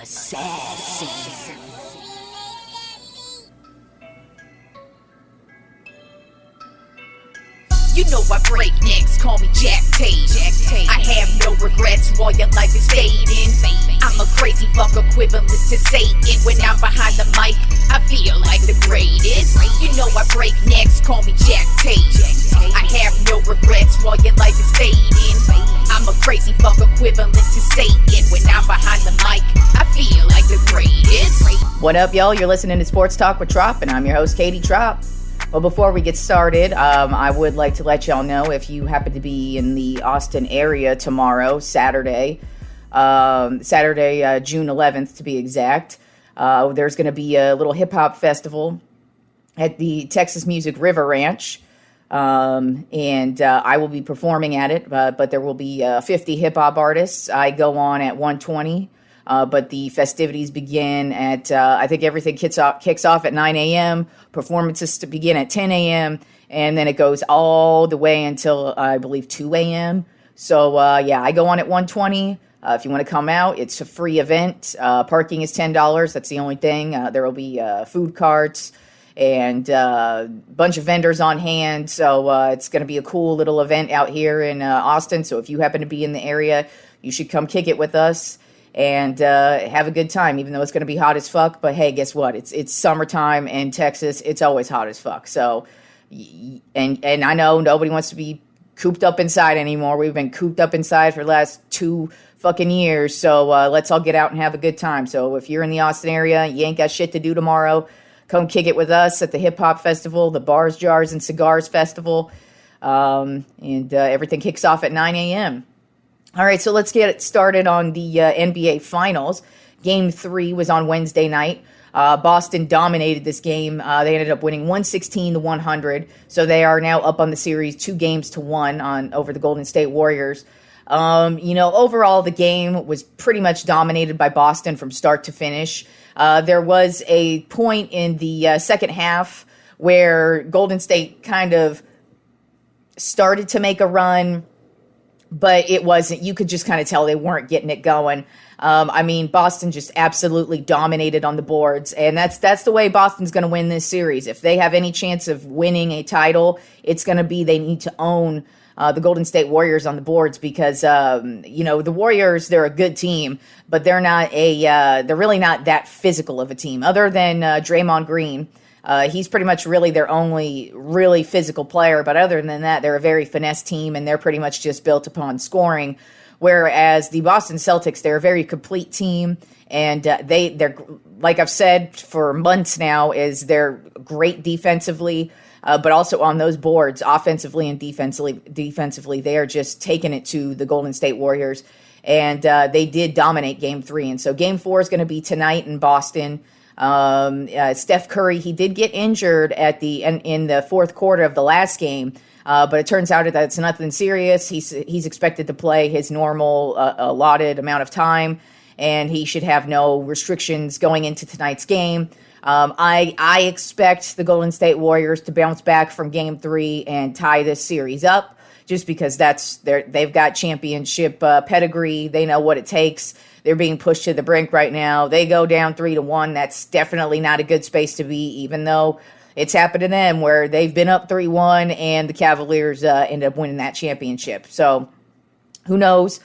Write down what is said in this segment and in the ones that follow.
assassin. You know I break necks, call me Jack Tate. I have no regrets while your life is fading. I'm a crazy fuck equivalent to Satan. When I'm behind the mic, I feel like the greatest. You know I break necks, call me Jack Tate. I have no regrets while your life is fading. I'm a crazy fuck equivalent to Satan. When I'm behind the mic, I feel like the greatest. What up, y'all? You're listening to Sports Talk with Tropp, and I'm your host, Katie Tropp. Well, before we get started, I would like to let y'all know if you happen to be in the Austin area tomorrow, Saturday, June 11th to be exact, there's going to be a little hip-hop festival at the Texas Music River Ranch, and I will be performing at it, but there will be 50 hip-hop artists. I go on at 1:20. But the festivities begin at, I think everything kicks off at 9 a.m., performances to begin at 10 a.m., and then it goes all the way until, I believe, 2 a.m. So, I go on at 1:20. If you want to come out, it's a free event. Parking is $10. That's the only thing. There will be food carts and a bunch of vendors on hand. So it's going to be a cool little event out here in Austin. So if you happen to be in the area, you should come kick it with us and have a good time, even though it's going to be hot as fuck. But hey, guess what? It's summertime in Texas. It's always hot as fuck. So, and I know nobody wants to be cooped up inside anymore. We've been cooped up inside for the last 2 fucking years. So let's all get out and have a good time. So if you're in the Austin area, you ain't got shit to do tomorrow, come kick it with us at the Hip Hop Festival, the Bars, Jars, and Cigars Festival. And everything kicks off at 9 a.m. All right, so let's get it started on the NBA Finals. Game 3 was on Wednesday night. Boston dominated this game. They ended up winning 116-100. So they are now up on the series 2-1 over the Golden State Warriors. Overall, the game was pretty much dominated by Boston from start to finish. There was a point in the second half where Golden State kind of started to make a run, but it wasn't. You could just kind of tell they weren't getting it going. Boston just absolutely dominated on the boards, and that's the way Boston's going to win this series. If they have any chance of winning a title, it's going to be they need to own the Golden State Warriors on the boards because, the Warriors, they're a good team, but they're really not that physical of a team. Other than Draymond Green, he's pretty much really their only really physical player. But other than that, they're a very finesse team, and they're pretty much just built upon scoring. Whereas the Boston Celtics, they're a very complete team, and they're like I've said for months now, is they're great defensively, but also on those boards, offensively and defensively, they are just taking it to the Golden State Warriors, and they did dominate Game 3. And so Game 4 is going to be tonight in Boston. Steph Curry, he did get injured in the fourth quarter of the last game, but it turns out that it's nothing serious. He's expected to play his normal allotted amount of time, and he should have no restrictions going into tonight's game. I expect the Golden State Warriors to bounce back from Game 3 and tie this series up, just because they've got championship pedigree. They know what it takes. They're being pushed to the brink right now. They go down 3-1. That's definitely not a good space to be, even though it's happened to them where they've been up 3-1 and the Cavaliers end up winning that championship. So who knows?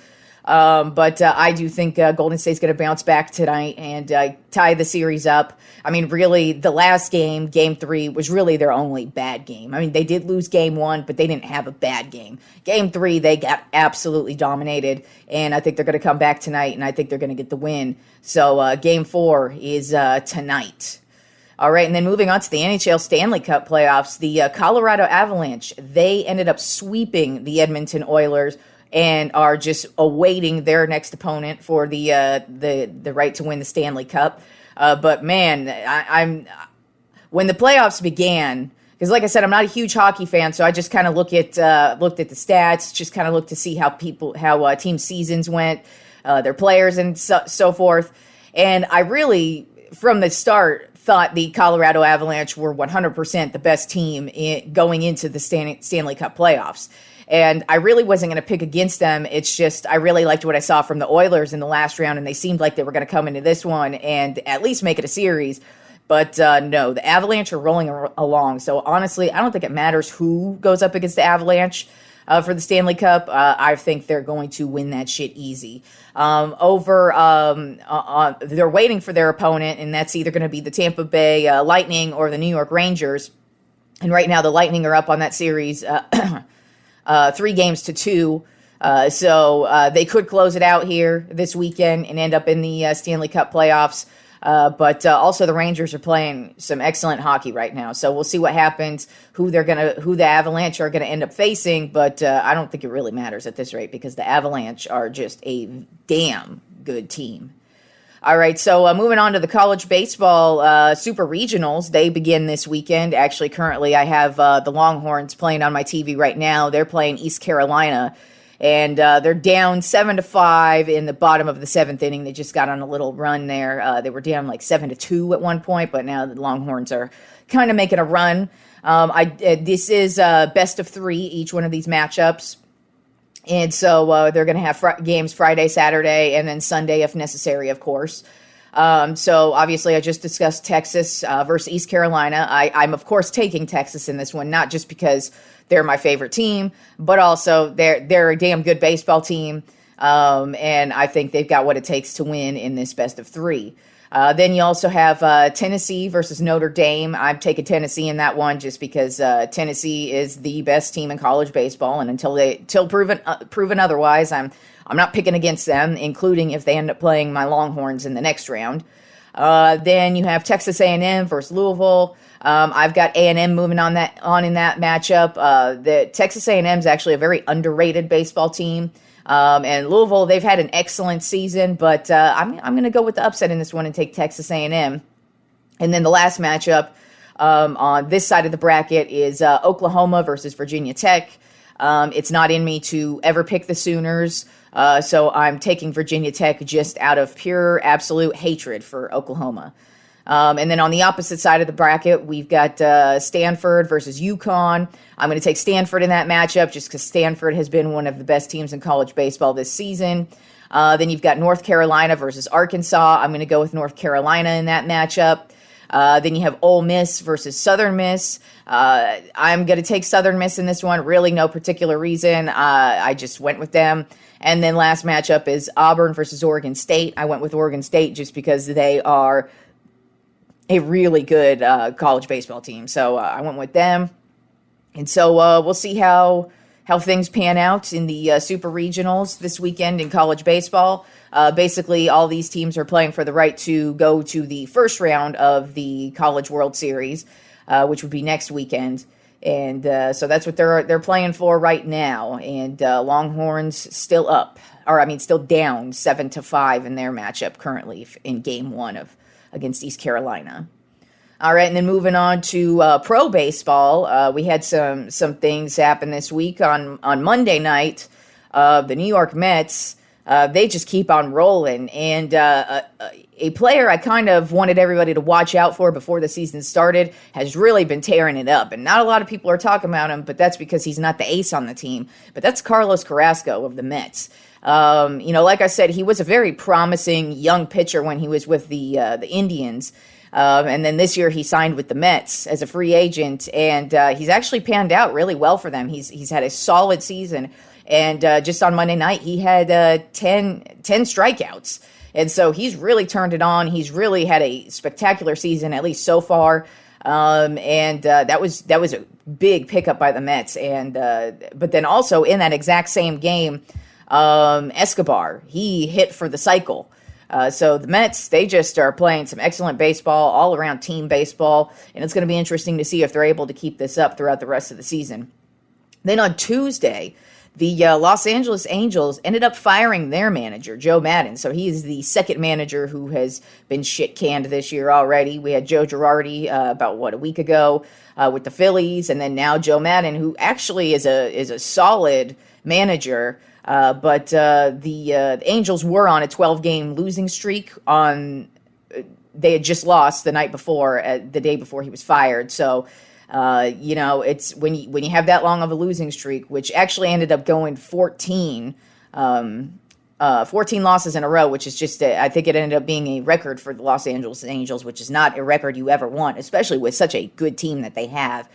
But I do think Golden State's going to bounce back tonight and tie the series up. Really, the last game, Game 3, was really their only bad game. They did lose Game 1, but they didn't have a bad game. Game 3, they got absolutely dominated, and I think they're going to come back tonight, and I think they're going to get the win. So Game 4 is tonight. All right, and then moving on to the NHL Stanley Cup Playoffs, the Colorado Avalanche, they ended up sweeping the Edmonton Oilers and are just awaiting their next opponent for the right to win the Stanley Cup. But man, when the playoffs began, because like I said, I'm not a huge hockey fan, so I just kind of looked at the stats, just kind of looked to see how team seasons went, their players and so forth. And I really, from the start, thought the Colorado Avalanche were 100% the best team going into the Stanley Cup playoffs. And I really wasn't going to pick against them. It's just I really liked what I saw from the Oilers in the last round, and they seemed like they were going to come into this one and at least make it a series. But no, the Avalanche are rolling along. So honestly, I don't think it matters who goes up against the Avalanche for the Stanley Cup. I think they're going to win that shit easy. They're waiting for their opponent, and that's either going to be the Tampa Bay Lightning or the New York Rangers. And right now, the Lightning are up on that series 3-2. So they could close it out here this weekend and end up in the Stanley Cup playoffs. But also the Rangers are playing some excellent hockey right now. So we'll see what happens, who the Avalanche are going to end up facing. But I don't think it really matters at this rate because the Avalanche are just a damn good team. All right, so moving on to the college baseball super regionals. They begin this weekend. Actually, currently I have the Longhorns playing on my TV right now. They're playing East Carolina. And they're down 7-5 in the bottom of the 7th inning. They just got on a little run there. They were down like 7-2 at one point, but now the Longhorns are kind of making a run. This is best of 3, each one of these matchups. And so they're going to have games Friday, Saturday, and then Sunday if necessary, of course. So obviously I just discussed Texas versus East Carolina. I'm of course taking Texas in this one, not just because they're my favorite team, but also they're a damn good baseball team. And I think they've got what it takes to win in this best of 3. Then you also have Tennessee versus Notre Dame. I'm taking Tennessee in that one just because Tennessee is the best team in college baseball, and until proven otherwise, I'm not picking against them, including if they end up playing my Longhorns in the next round. Then you have Texas A&M versus Louisville. I've got A&M moving on in that matchup. The Texas A&M is actually a very underrated baseball team. And Louisville, they've had an excellent season, but I'm going to go with the upset in this one and take Texas A&M. And then the last matchup on this side of the bracket is Oklahoma versus Virginia Tech. It's not in me to ever pick the Sooners, so I'm taking Virginia Tech just out of pure, absolute hatred for Oklahoma. And then on the opposite side of the bracket, we've got Stanford versus UConn. I'm going to take Stanford in that matchup just because Stanford has been one of the best teams in college baseball this season. Then you've got North Carolina versus Arkansas. I'm going to go with North Carolina in that matchup. Then you have Ole Miss versus Southern Miss. I'm going to take Southern Miss in this one. Really no particular reason. I just went with them. And then last matchup is Auburn versus Oregon State. I went with Oregon State just because they are a really good college baseball team. So I went with them. And so we'll see how things pan out in the super regionals this weekend in college baseball. Basically, all these teams are playing for the right to go to the first round of the College World Series, which would be next weekend. And so that's what they're playing for right now. And Longhorns still down 7-5 in their matchup currently in Game 1 against East Carolina. All right, and then moving on to pro baseball, we had some things happen this week. On Monday night, the New York Mets, they just keep on rolling. And a player I kind of wanted everybody to watch out for before the season started has really been tearing it up. And not a lot of people are talking about him, but that's because he's not the ace on the team. But that's Carlos Carrasco of the Mets. Like I said, he was a very promising young pitcher when he was with the Indians. And then this year he signed with the Mets as a free agent, and he's actually panned out really well for them. He's had a solid season, and just on Monday night he had 10 strikeouts, and so he's really turned it on. He's really had a spectacular season, at least so far, and that was a big pickup by the Mets. And but then also in that exact same game, Escobar, he hit for the cycle. So the Mets, they just are playing some excellent baseball, all-around team baseball, and it's going to be interesting to see if they're able to keep this up throughout the rest of the season. Then on Tuesday, the Los Angeles Angels ended up firing their manager, Joe Maddon. So he is the second manager who has been shit-canned this year already. We had Joe Girardi about, a week ago with the Phillies, and then now Joe Maddon, who actually is a solid manager. But the Angels were on a 12-game losing streak. They had just lost the night before, the day before he was fired. So It's when you have that long of a losing streak, which actually ended up going 14 losses in a row, which is just, I think it ended up being a record for the Los Angeles Angels, which is not a record you ever want, especially with such a good team that they have,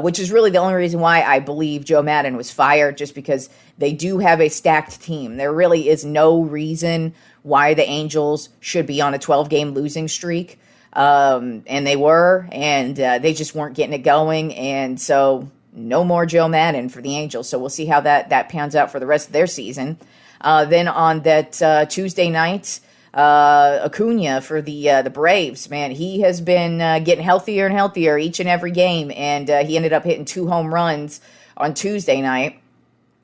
which is really the only reason why I believe Joe Maddon was fired, just because they do have a stacked team. There really is no reason why the Angels should be on a 12-game losing streak, and they were, and they just weren't getting it going, and so no more Joe Maddon for the Angels. So we'll see how that pans out for the rest of their season. Then on that Tuesday night, Acuna for the Braves, man, he has been getting healthier and healthier each and every game, and he ended up hitting 2 home runs on Tuesday night,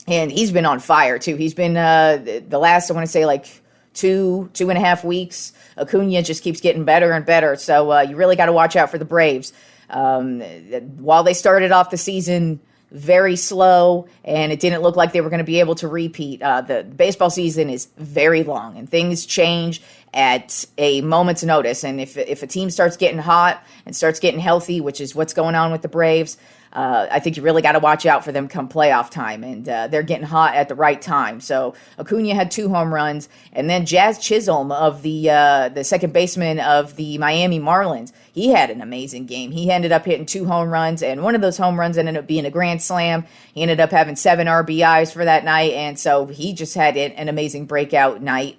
and he's been on fire too. He's been the last, I want to say, like 2.5 weeks. Acuna just keeps getting better and better, so you really got to watch out for the Braves. While they started off the season very slow, and it didn't look like they were going to be able to repeat. The baseball season is very long, and things change at a moment's notice. And if a team starts getting hot and starts getting healthy, which is what's going on with the Braves, I think you really got to watch out for them come playoff time, and they're getting hot at the right time. So Acuna had 2 home runs, and then Jazz Chisholm of the second baseman of the Miami Marlins, he had an amazing game. He ended up hitting 2 home runs, and one of those home runs ended up being a grand slam. He ended up having 7 RBIs for that night, and so he just had an amazing breakout night.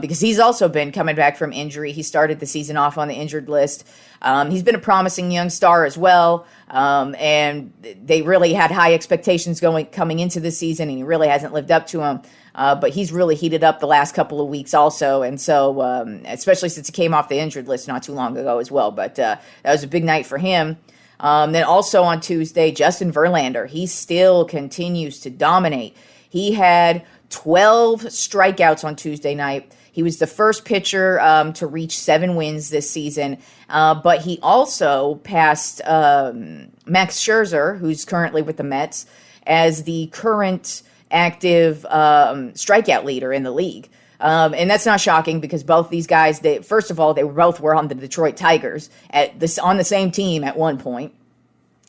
Because he's also been coming back from injury. He started the season off on the injured list. He's been a promising young star as well, and they really had high expectations coming into the season, and he really hasn't lived up to them. But he's really heated up the last couple of weeks also, and so especially since he came off the injured list not too long ago as well. But that was a big night for him. Then also on Tuesday, Justin Verlander, he still continues to dominate. He had 12 strikeouts on Tuesday night. He was the first pitcher to reach 7 wins this season, but he also passed Max Scherzer, who's currently with the Mets, as the current active strikeout leader in the league. And that's not shocking, because both these guys, first of all, they both were on the Detroit Tigers on the same team at one point.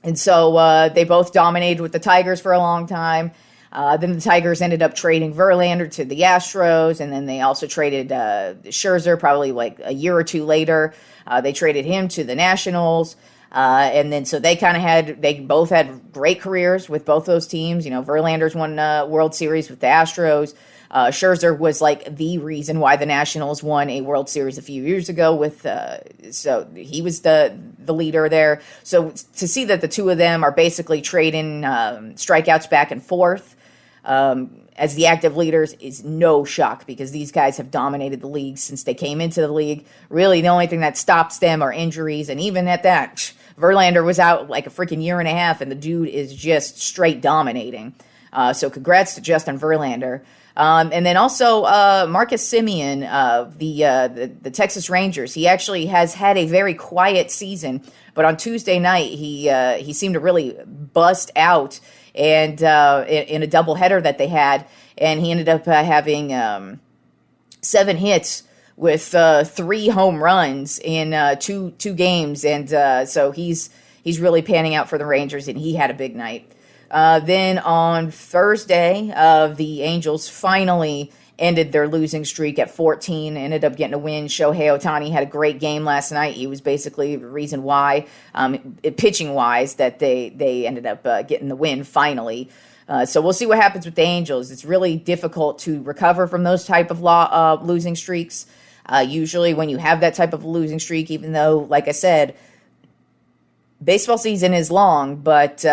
And so they both dominated with the Tigers for a long time. Then the Tigers ended up trading Verlander to the Astros, and then they also traded Scherzer probably like a year or two later. They traded him to the Nationals, and then so they both had great careers with both those teams. Verlander's won World Series with the Astros. Scherzer was like the reason why the Nationals won a World Series a few years ago so he was the leader there. So to see that the two of them are basically trading strikeouts back and forth as the active leaders is no shock, because these guys have dominated the league since they came into the league. Really, the only thing that stops them are injuries, and even at that, Verlander was out like a freaking year and a half, and the dude is just straight dominating. So congrats to Justin Verlander. And then also Marcus Semien of the Texas Rangers. He actually has had a very quiet season, but on Tuesday night he seemed to really bust out and in a doubleheader that they had, and he ended up having 7 hits with 3 home runs in two games, and so he's really panning out for the Rangers, and he had a big night. Then on Thursday, the Angels finally ended their losing streak at 14, ended up getting a win. Shohei Ohtani had a great game last night. He was basically the reason why, pitching-wise, that they ended up getting the win finally. So we'll see what happens with the Angels. It's really difficult to recover from those type of losing streaks. Usually when you have that type of losing streak, even though, like I said, baseball season is long, but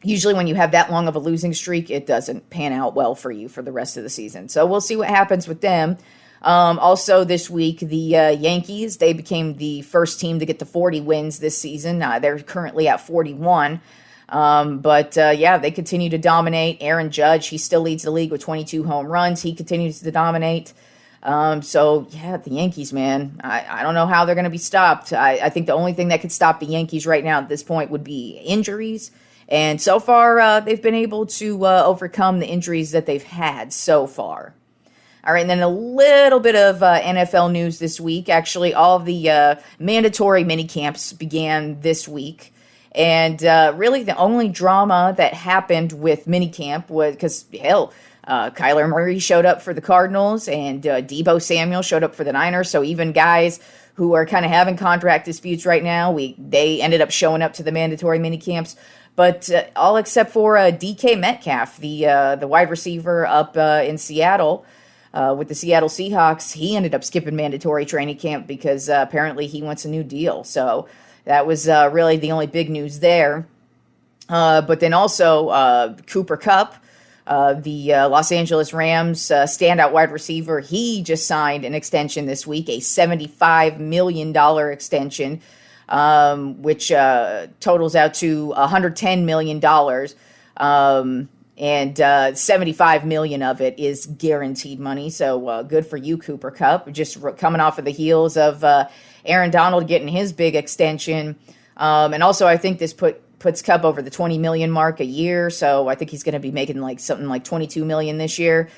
usually when you have that long of a losing streak, it doesn't pan out well for you for the rest of the season. So we'll see what happens with them. Also this week, the Yankees, they became the first team to get to 40 wins this season. They're currently at 41. But they continue to dominate. Aaron Judge, he still leads the league with 22 home runs. He continues to dominate. The Yankees, man, I don't know how they're going to be stopped. I think the only thing that could stop the Yankees right now at this point would be injuries. And so far, they've been able to overcome the injuries that they've had so far. All right, and then a little bit of NFL news this week. Actually, all of the mandatory mini camps began this week. And really the only drama that happened with minicamp was because, hell, Kyler Murray showed up for the Cardinals and Deebo Samuel showed up for the Niners. So even guys who are kind of having contract disputes right now, they ended up showing up to the mandatory minicamps. But all except for DK Metcalf, the wide receiver up in Seattle with the Seattle Seahawks, he ended up skipping mandatory training camp because apparently he wants a new deal. So that was really the only big news there. But then also Cooper Kupp, the Los Angeles Rams standout wide receiver, he just signed an extension this week, a $75 million extension, which totals out to $110 million. And $75 million of it is guaranteed money. So good for you, Cooper Kupp. Just coming off of the heels of Aaron Donald getting his big extension. And also, I think this puts Kupp over the 20 million mark a year. So I think he's going to be making something like 22 million this year.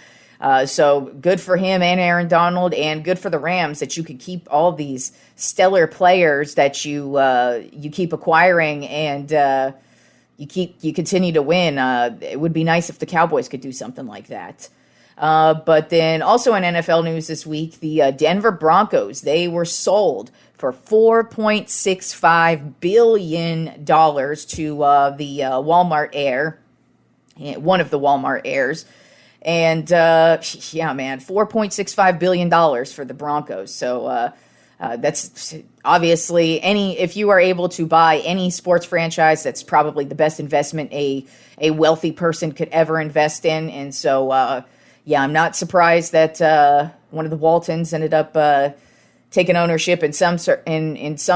So good for him and Aaron Donald, and good for the Rams that you could keep all these stellar players that you keep acquiring, and you continue to win. It would be nice if the Cowboys could do something like that. But then also in NFL news this week, the Denver Broncos, they were sold for $4.65 billion to the Walmart heir, one of the Walmart heirs. And yeah, man, $4.65 billion for the Broncos. So that's obviously if you are able to buy any sports franchise, that's probably the best investment a wealthy person could ever invest in. And so, yeah, I'm not surprised that one of the Waltons ended up taking ownership in some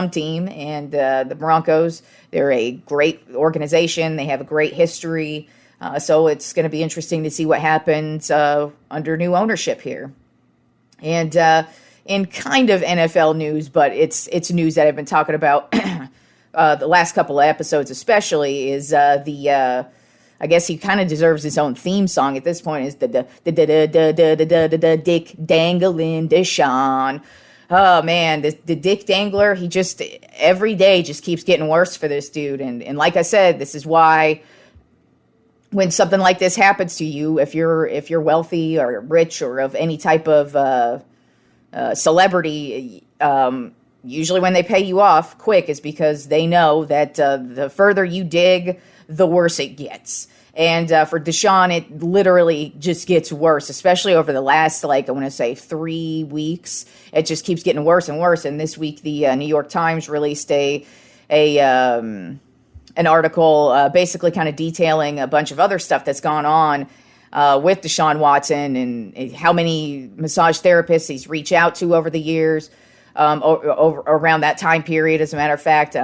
team. And the Broncos, they're a great organization. They have a great history. So it's going to be interesting to see what happens under new ownership here. And in kind of NFL news, but it's news that I've been talking about the last couple of episodes especially, is I guess he kind of deserves his own theme song at this point, is the Dick Dangling Deshaun. Oh man, the Dick Dangler, he just every day just keeps getting worse for this dude. And like I said, this is why when something like this happens to you, if you're wealthy or rich or of any type of celebrity, usually when they pay you off quick is because they know that the further you dig, the worse it gets. And for Deshaun, it literally just gets worse, especially over the last, I want to say 3 weeks. It just keeps getting worse and worse. And this week, the New York Times released an article basically kind of detailing a bunch of other stuff that's gone on with Deshaun Watson and how many massage therapists he's reached out to over the years, around that time period, as a matter of fact.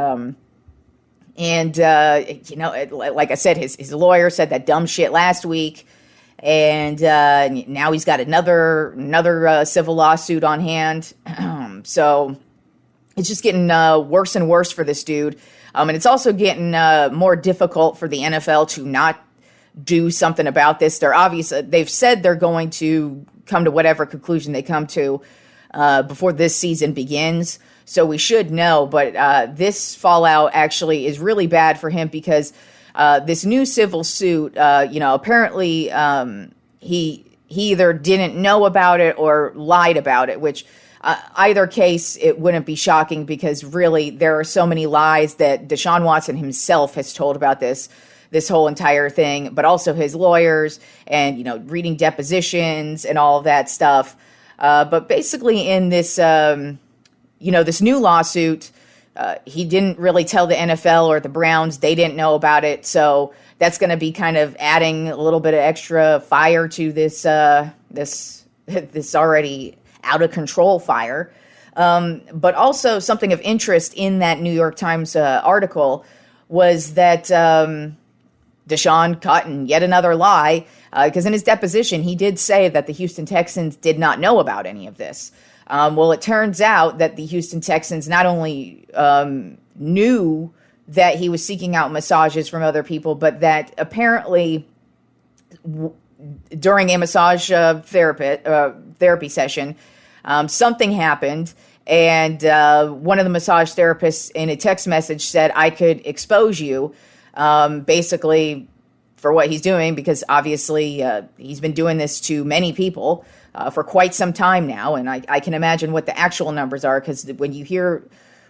And like I said, his lawyer said that dumb shit last week. And now he's got another civil lawsuit on hand. So it's just getting worse and worse for this dude. And it's also getting more difficult for the NFL to not do something about this. They've said they're going to come to whatever conclusion they come to before this season begins. So we should know. But this fallout actually is really bad for him because this new civil suit, apparently he either didn't know about it or lied about it, which either case, it wouldn't be shocking because really there are so many lies that Deshaun Watson himself has told about this whole entire thing, but also his lawyers and, reading depositions and all of that stuff. But basically in this, this new lawsuit, he didn't really tell the NFL or the Browns. They didn't know about it. So that's going to be kind of adding a little bit of extra fire to this already out of control fire. But also something of interest in that New York Times article was that Deshaun caught in yet another lie, because in his deposition, he did say that the Houston Texans did not know about any of this. Well, it turns out that the Houston Texans not only knew that he was seeking out massages from other people, but that apparently during a massage therapy session, something happened, And one of the massage therapists in a text message said, I could expose you, basically for what he's doing, because obviously he's been doing this to many people for quite some time now. And I can imagine what the actual numbers are, because when you hear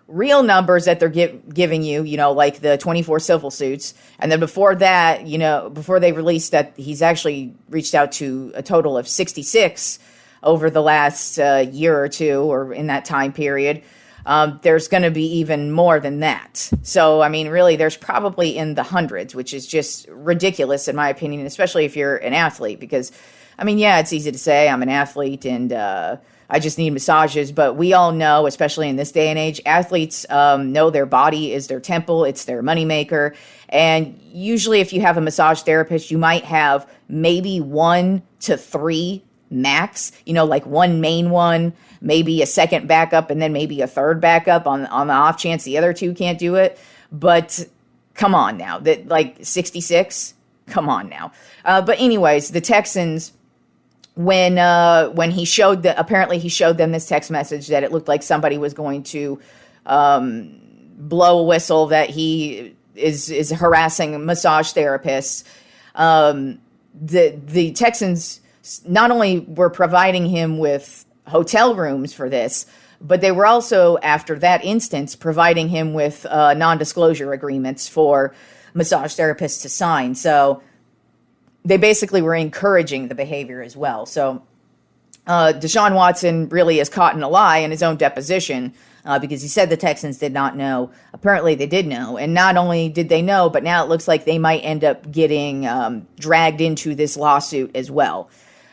real numbers that they're giving you, like the 24 civil suits. And then before that, before they released that he's actually reached out to a total of 66 over the last year or two, or in that time period, there's going to be even more than that. So, I mean, really, there's probably in the hundreds, which is just ridiculous in my opinion, especially if you're an athlete, because, I mean, yeah, it's easy to say I'm an athlete and, I just need massages, but we all know, especially in this day and age, athletes know their body is their temple, it's their moneymaker. And usually if you have a massage therapist, you might have maybe 1 to 3 max, like one main one, maybe a second backup, and then maybe a third backup on the off chance the other 2 can't do it. But come on now, that like 66, come on now. But anyways, the Texans, when apparently he showed them this text message that it looked like somebody was going to blow a whistle that he is harassing massage therapists. The Texans not only were providing him with hotel rooms for this, but they were also, after that instance, providing him with non-disclosure agreements for massage therapists to sign. So they basically were encouraging the behavior as well. So Deshaun Watson really is caught in a lie in his own deposition because he said the Texans did not know. Apparently they did know. And not only did they know, but now it looks like they might end up getting dragged into this lawsuit as well.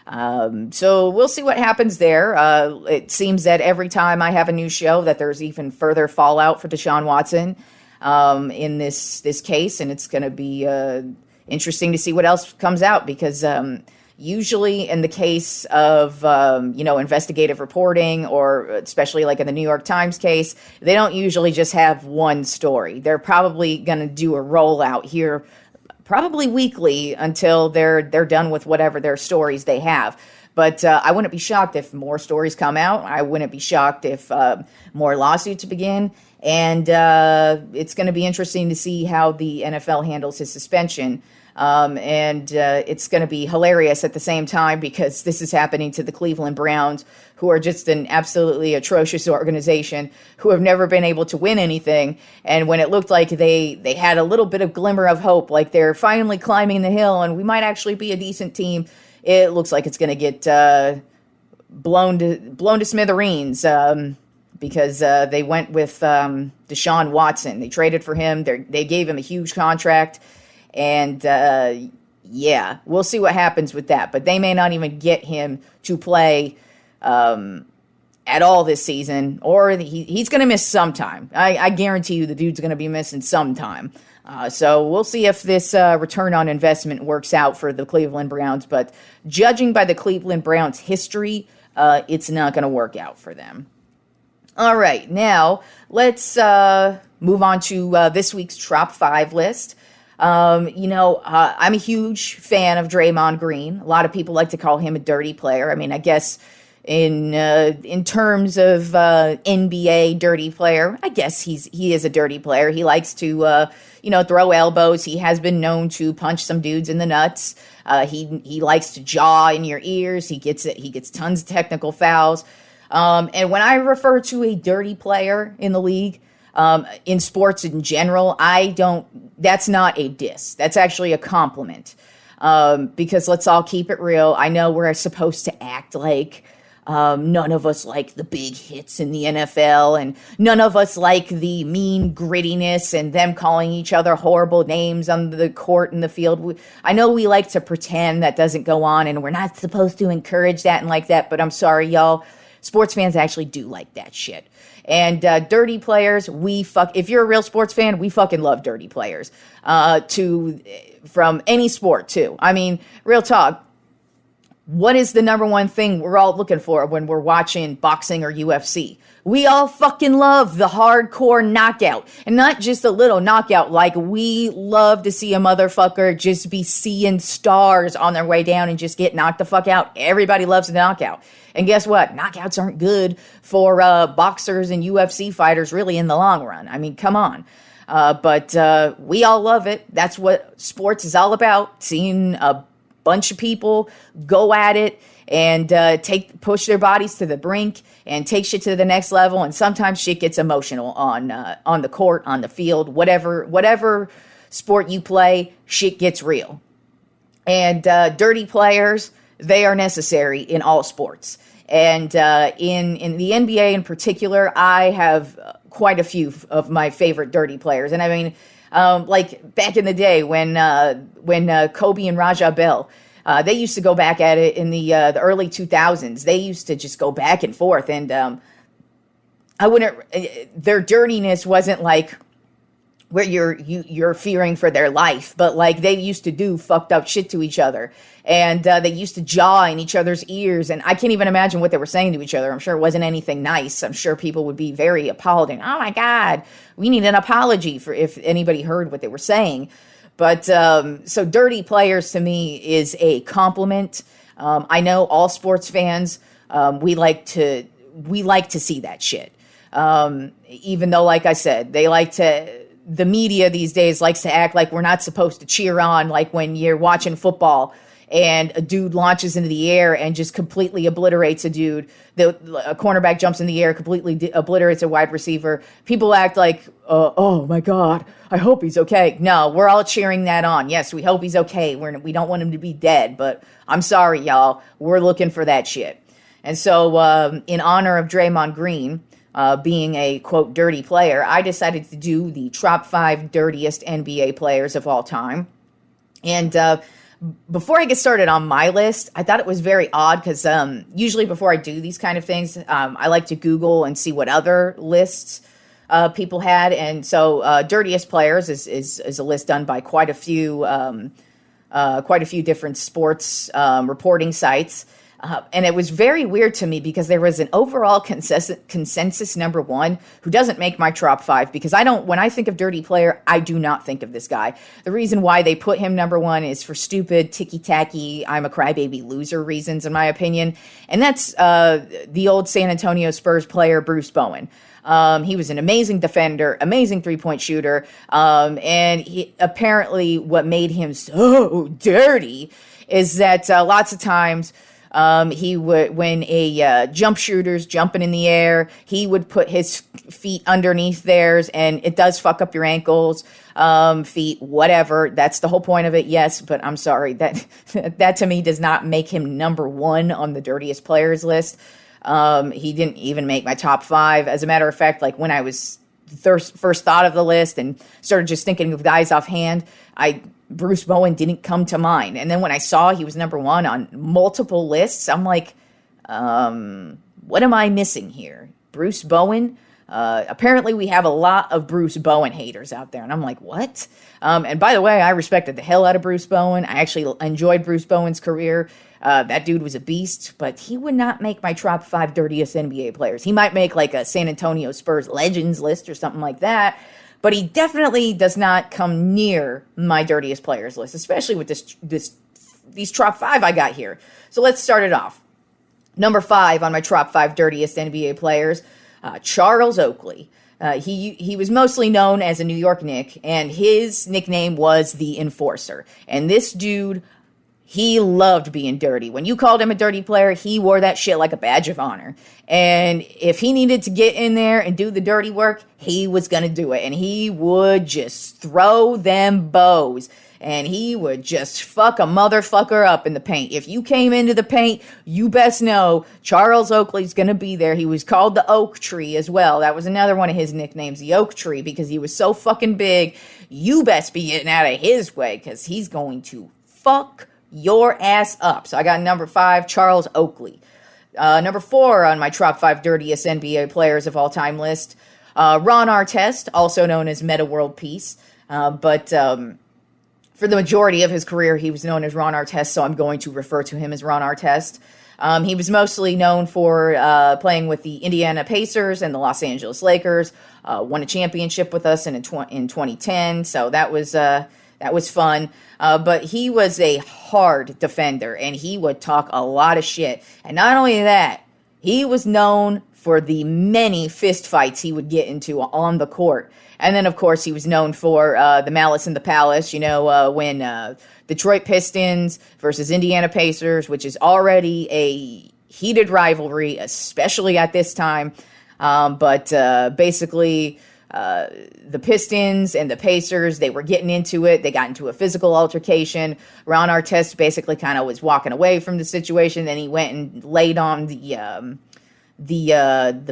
So we'll see what happens there. It seems that every time I have a new show that there's even further fallout for Deshaun Watson in this case. And it's going to be interesting to see what else comes out, because usually in the case of, investigative reporting, or especially like in the New York Times case, they don't usually just have one story. They're probably going to do a rollout here, probably weekly, until they're done with whatever their stories they have. But I wouldn't be shocked if more stories come out. I wouldn't be shocked if more lawsuits begin. And it's going to be interesting to see how the NFL handles his suspension. And it's going to be hilarious at the same time, because this is happening to the Cleveland Browns, who are just an absolutely atrocious organization, who have never been able to win anything. And when it looked like they had a little bit of glimmer of hope, like they're finally climbing the hill and we might actually be a decent team, it looks like it's going to get blown to smithereens. Because they went with Deshaun Watson. They traded for him. They gave him a huge contract. And, we'll see what happens with that. But they may not even get him to play at all this season. Or he's going to miss some time. I guarantee you the dude's going to be missing some time. So we'll see if this return on investment works out for the Cleveland Browns. But judging by the Cleveland Browns' history, it's not going to work out for them. All right, now let's move on to this week's Tropp 5 list. I'm a huge fan of Draymond Green. A lot of people like to call him a dirty player. I mean, I guess in terms of NBA dirty player, I guess he is a dirty player. He likes to throw elbows. He has been known to punch some dudes in the nuts. He likes to jaw in your ears. He gets tons of technical fouls. And when I refer to a dirty player in the league, in sports in general, that's not a diss. That's actually a compliment. Because let's all keep it real. I know we're supposed to act like none of us like the big hits in the NFL, and none of us like the mean grittiness and them calling each other horrible names on the court and the field. I know we like to pretend that doesn't go on, and we're not supposed to encourage that and like that, but I'm sorry, y'all. Sports fans actually do like that shit. And dirty players, if you're a real sports fan, we fucking love dirty players. From any sport too. I mean, real talk. what is the number one thing we're all looking for when we're watching boxing or UFC? We all fucking love the hardcore knockout, and not just a little knockout. Like, we love to see a motherfucker just be seeing stars on their way down and just get knocked the fuck out. Everybody loves a knockout. And guess what? Knockouts aren't good for boxers and UFC fighters really in the long run. I mean, come on. But we all love it. That's what sports is all about, seeing a bunch of people go at it and push their bodies to the brink and take shit to the next level. And sometimes shit gets emotional on the court, on the field, whatever sport you play, shit gets real. And dirty players, they are necessary in all sports. And in the NBA in particular, I have quite a few of my favorite dirty players. And I mean, like back in the day when Kobe and Raja Bell, they used to go back at it in the early 2000s. They used to just go back and forth, and their dirtiness wasn't like where you're fearing for their life, but like they used to do fucked up shit to each other, and they used to jaw in each other's ears, and I can't even imagine what they were saying to each other. I'm sure it wasn't anything nice. I'm sure people would be very appalled and, oh my God, we need an apology for if anybody heard what they were saying. But so dirty players to me is a compliment. I know all sports fans, we like to see that shit. Even though, like I said, the media these days likes to act like we're not supposed to cheer on, like when you're watching football and a dude launches into the air and just completely obliterates a dude. A cornerback jumps in the air, completely obliterates a wide receiver. People act like, oh my God, I hope he's okay. No, we're all cheering that on. Yes, we hope he's okay. We don't want him to be dead, but I'm sorry, y'all. We're looking for that shit. And so in honor of Draymond Green being a, quote, dirty player, I decided to do the top 5 dirtiest NBA players of all time. And before I get started on my list, I thought it was very odd because usually before I do these kind of things, I like to Google and see what other lists people had. And so dirtiest players is a list done by quite a few different sports reporting sites. And it was very weird to me because there was an overall consensus number one who doesn't make my top 5 because when I think of dirty player, I do not think of this guy. The reason why they put him number 1 is for stupid, ticky-tacky, I'm a crybaby loser reasons, in my opinion. And that's the old San Antonio Spurs player, Bruce Bowen. He was an amazing defender, amazing three-point shooter. And apparently what made him so dirty is that lots of times he would, when a jump shooter's jumping in the air, he would put his feet underneath theirs, and it does fuck up your ankles, feet, whatever. That's the whole point of it, yes, but I'm sorry. That to me does not make him number 1 on the dirtiest players list. He didn't even make my top 5. As a matter of fact, like when I was first thought of the list and started just thinking of guys offhand, Bruce Bowen didn't come to mind. And then when I saw he was number 1 on multiple lists, I'm like, what am I missing here? Bruce Bowen? Apparently we have a lot of Bruce Bowen haters out there. And I'm like, what? And by the way, I respected the hell out of Bruce Bowen. I actually enjoyed Bruce Bowen's career. That dude was a beast, but he would not make my top 5 dirtiest NBA players. He might make like a San Antonio Spurs legends list or something like that. But he definitely does not come near my dirtiest players list, especially with these top 5 I got here. So let's start it off. Number 5 on my top 5 dirtiest NBA players, Charles Oakley. He was mostly known as a New York Knick, and his nickname was the Enforcer. And this dude, he loved being dirty. When you called him a dirty player, he wore that shit like a badge of honor. And if he needed to get in there and do the dirty work, he was going to do it. And he would just throw them bows. And he would just fuck a motherfucker up in the paint. If you came into the paint, you best know Charles Oakley's going to be there. He was called the Oak Tree as well. That was another one of his nicknames, the Oak Tree, because he was so fucking big. You best be getting out of his way because he's going to fuck your ass up. So I got number 5, Charles Oakley. Number 4 on my top 5 dirtiest NBA players of all time list, Ron Artest, also known as Meta World Peace. But For the majority of his career, he was known as Ron Artest, so I'm going to refer to him as Ron Artest. He was mostly known for playing with the Indiana Pacers and the Los Angeles Lakers. Won a championship with us in 2010, so that was fun. But he was a hard defender, and he would talk a lot of shit. And not only that, he was known for the many fist fights he would get into on the court. And then, of course, he was known for the Malice in the Palace, when Detroit Pistons versus Indiana Pacers, which is already a heated rivalry, especially at this time. But basically, the Pistons and the Pacers, they were getting into it. They got into a physical altercation. Ron Artest basically kind of was walking away from the situation. Then he went and laid on the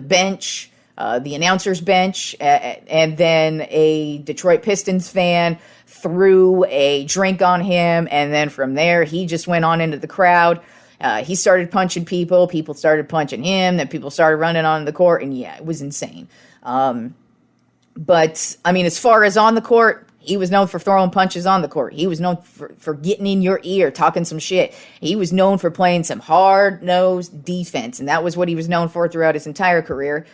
bench, the announcer's bench, and then a Detroit Pistons fan threw a drink on him, and then from there, he just went on into the crowd. He started punching people. People started punching him. Then people started running on the court, and yeah, it was insane. But, I mean, as far as on the court, he was known for throwing punches on the court. He was known for getting in your ear, talking some shit. He was known for playing some hard-nosed defense, and that was what he was known for throughout his entire career.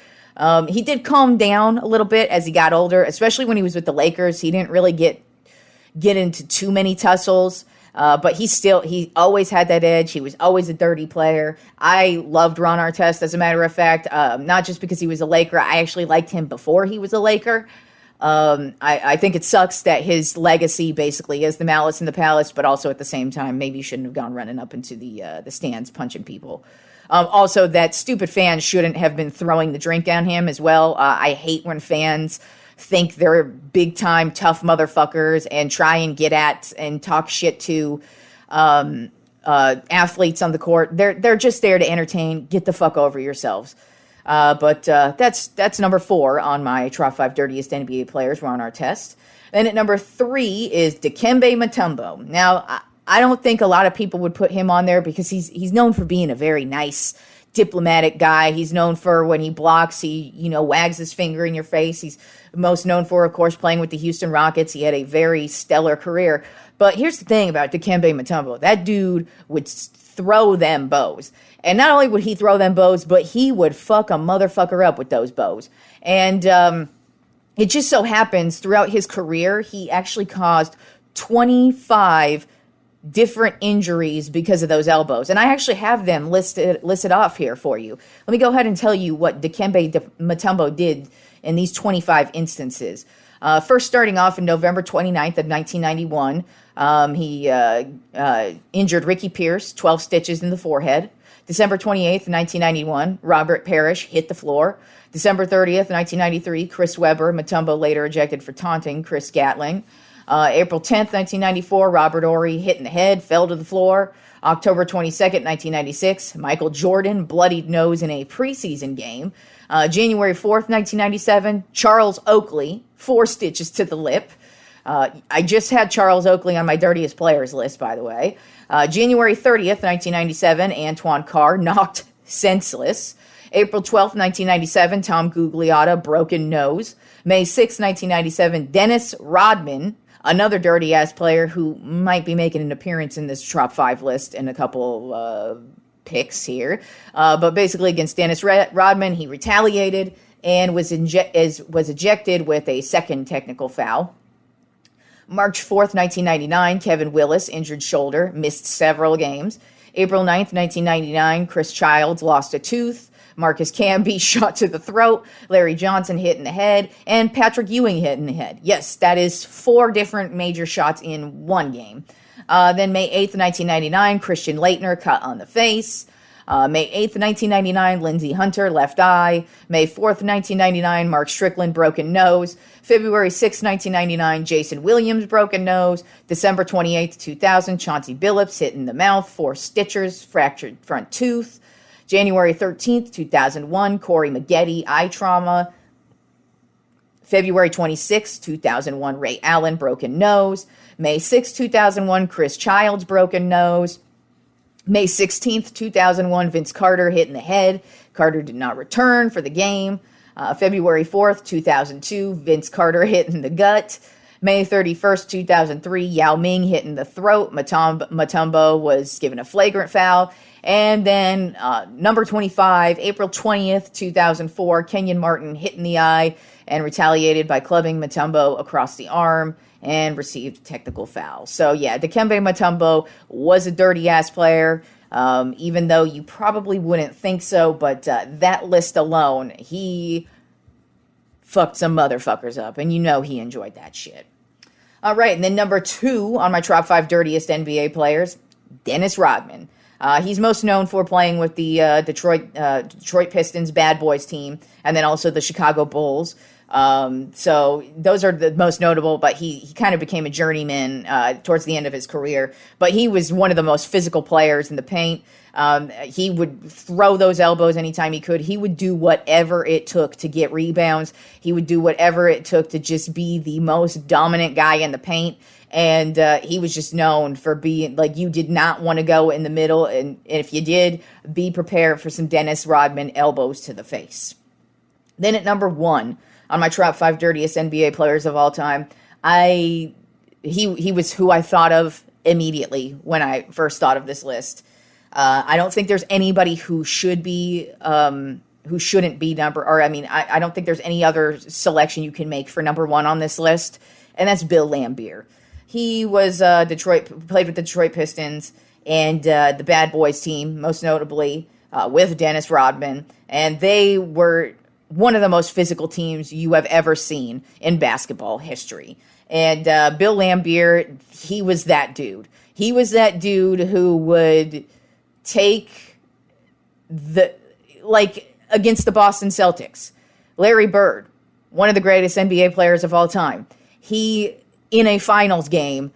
He did calm down a little bit as he got older, especially when he was with the Lakers. He didn't really get into too many tussles, but he always had that edge. He was always a dirty player. I loved Ron Artest, as a matter of fact, not just because he was a Laker. I actually liked him before he was a Laker. I think it sucks that his legacy basically is the Malice in the Palace, but also at the same time, maybe he shouldn't have gone running up into the stands punching people. Also, that stupid fan shouldn't have been throwing the drink on him as well. I hate when fans think they're big-time tough motherfuckers and try and get at and talk shit to athletes on the court. They're just there to entertain. Get the fuck over yourselves. But that's number 4 on my Top 5 Dirtiest NBA Players, Ron Artest. Then at number 3 is Dikembe Mutombo. Now, I don't think a lot of people would put him on there because he's known for being a very nice, diplomatic guy. He's known for when he blocks, he wags his finger in your face. He's most known for, of course, playing with the Houston Rockets. He had a very stellar career. But here's the thing about Dikembe Mutombo. That dude would throw them bows. And not only would he throw them bows, but he would fuck a motherfucker up with those bows. And it just so happens throughout his career, he actually caused 25 different injuries because of those elbows. And I actually have them listed off here for you. Let me go ahead and tell you what Dikembe Mutombo did in these 25 instances. First, starting off in November 29th of 1991, he injured Ricky Pierce, 12 stitches in the forehead. December 28th, 1991, Robert Parrish hit the floor. December 30th, 1993, Chris Webber, Mutombo later ejected for taunting Chris Gatling. April 10th, 1994, Robert Horry hit in the head, fell to the floor. October 22nd, 1996, Michael Jordan, bloodied nose in a preseason game. January 4th, 1997, Charles Oakley, 4 stitches to the lip. I just had Charles Oakley on my Dirtiest Players list, by the way. January 30th, 1997, Antoine Carr knocked senseless. April 12th, 1997, Tom Gugliotta, broken nose. May 6th, 1997, Dennis Rodman, another dirty-ass player who might be making an appearance in this Top 5 list in a couple picks here. But basically against Dennis Rodman, he retaliated and was ejected with a second technical foul. March 4th, 1999, Kevin Willis, injured shoulder, missed several games. April 9th, 1999, Chris Childs lost a tooth. Marcus Camby shot to the throat. Larry Johnson hit in the head. And Patrick Ewing hit in the head. Yes, that is 4 different major shots in one game. Then May 8th, 1999, Christian Laettner cut on the face. May 8th, 1999, Lindsey Hunter, left eye. May 4th, 1999, Mark Strickland, broken nose. February 6th, 1999, Jason Williams, broken nose. December 28th, 2000, Chauncey Billups, hit in the mouth, 4 stitchers, fractured front tooth. January 13th, 2001, Corey Maggette, eye trauma. February 26th, 2001, Ray Allen, broken nose. May 6th, 2001, Chris Childs, broken nose. May 16th, 2001, Vince Carter hit in the head. Carter did not return for the game. February 4th, 2002, Vince Carter hit in the gut. May 31st, 2003, Yao Ming hit in the throat. Mutombo was given a flagrant foul. And then number 25, April 20th, 2004, Kenyon Martin hit in the eye and retaliated by clubbing Mutombo across the arm and received a technical foul. So, yeah, Dikembe Mutombo was a dirty-ass player, even though you probably wouldn't think so. But that list alone, he fucked some motherfuckers up, and you know he enjoyed that shit. All right, and then number 2 on my top 5 dirtiest NBA players, Dennis Rodman. He's most known for playing with the Detroit Pistons bad boys team, and then also the Chicago Bulls. So those are the most notable, but he kind of became a journeyman towards the end of his career. But he was one of the most physical players in the paint. He would throw those elbows anytime he could. He would do whatever it took to get rebounds. He would do whatever it took to just be the most dominant guy in the paint. And he was just known for being, like, you did not want to go in the middle. And if you did, be prepared for some Dennis Rodman elbows to the face. Then at number 1 on my top 5 dirtiest NBA players of all time, he was who I thought of immediately when I first thought of this list. I don't think there's anybody who shouldn't be I don't think there's any other selection you can make for number 1 on this list, and that's Bill Laimbeer. He was played with the Detroit Pistons and the Bad Boys team, most notably with Dennis Rodman, and they were one of the most physical teams you have ever seen in basketball history. And Bill Laimbeer, he was that dude. He was that dude who would take against the Boston Celtics. Larry Bird, one of the greatest NBA players of all time. He, in a finals game,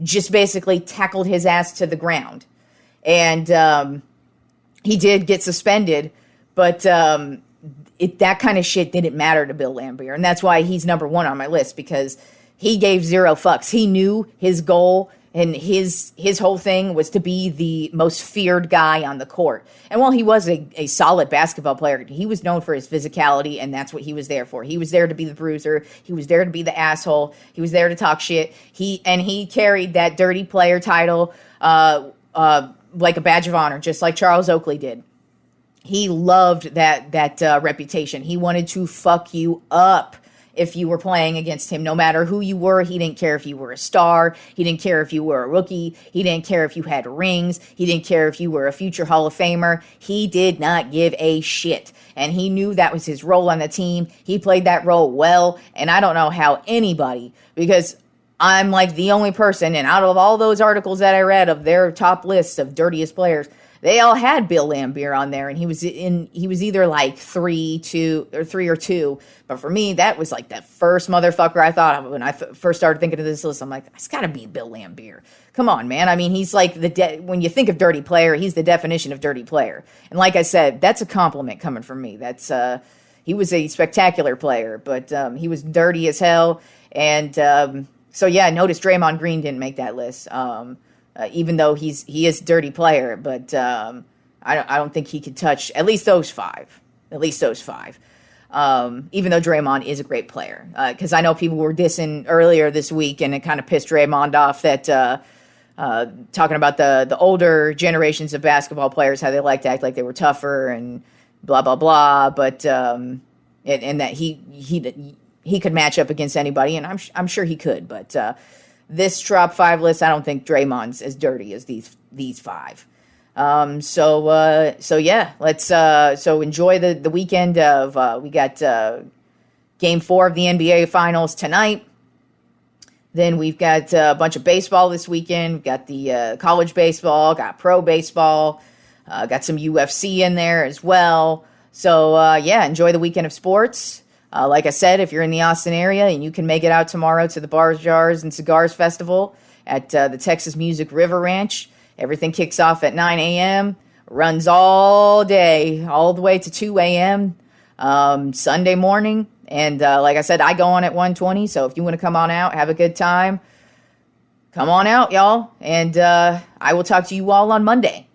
just basically tackled his ass to the ground. And he did get suspended, but that kind of shit didn't matter to Bill Laimbeer. And that's why he's number 1 on my list, because he gave zero fucks. He knew his goal, and his whole thing was to be the most feared guy on the court. And while he was a solid basketball player, he was known for his physicality, and that's what he was there for. He was there to be the bruiser. He was there to be the asshole. He was there to talk shit. He carried that dirty player title like a badge of honor, just like Charles Oakley did. He loved that reputation. He wanted to fuck you up if you were playing against him, no matter who you were. He didn't care if you were a star. He didn't care if you were a rookie. He didn't care if you had rings. He didn't care if you were a future Hall of Famer. He did not give a shit. And he knew that was his role on the team. He played that role well. And I don't know how anybody, because I'm like the only person, and out of all those articles that I read of their top lists of dirtiest players, they all had Bill Laimbeer on there, and he was either like 3 or 2. But for me, that was like the first motherfucker I thought of when I first started thinking of this list. I'm like, it's got to be Bill Laimbeer. Come on, man. I mean, he's like when you think of dirty player, he's the definition of dirty player. And like I said, that's a compliment coming from me. That's he was a spectacular player, but he was dirty as hell. And so yeah, notice Draymond Green didn't make that list. Even though he is a dirty player, but I don't think he could touch at least those 5. Even though Draymond is a great player, because I know people were dissing earlier this week, and it kind of pissed Draymond off that talking about the older generations of basketball players, how they like to act like they were tougher and blah blah blah, but and that he could match up against anybody, and I'm sure he could, but. This top 5 list, I don't think Draymond's as dirty as these 5. So yeah, let's so enjoy the weekend of we got Game 4 of the NBA Finals tonight. Then we've got a bunch of baseball this weekend. We've got the college baseball, got pro baseball, got some UFC in there as well. So yeah, enjoy the weekend of sports. Like I said, if you're in the Austin area and you can make it out tomorrow to the Bars, Jars, and Cigars Festival at the Texas Music River Ranch, everything kicks off at 9 a.m., runs all day, all the way to 2 a.m. Sunday morning. And like I said, I go on at 1:20, so if you want to come on out, have a good time, come on out, y'all. And I will talk to you all on Monday.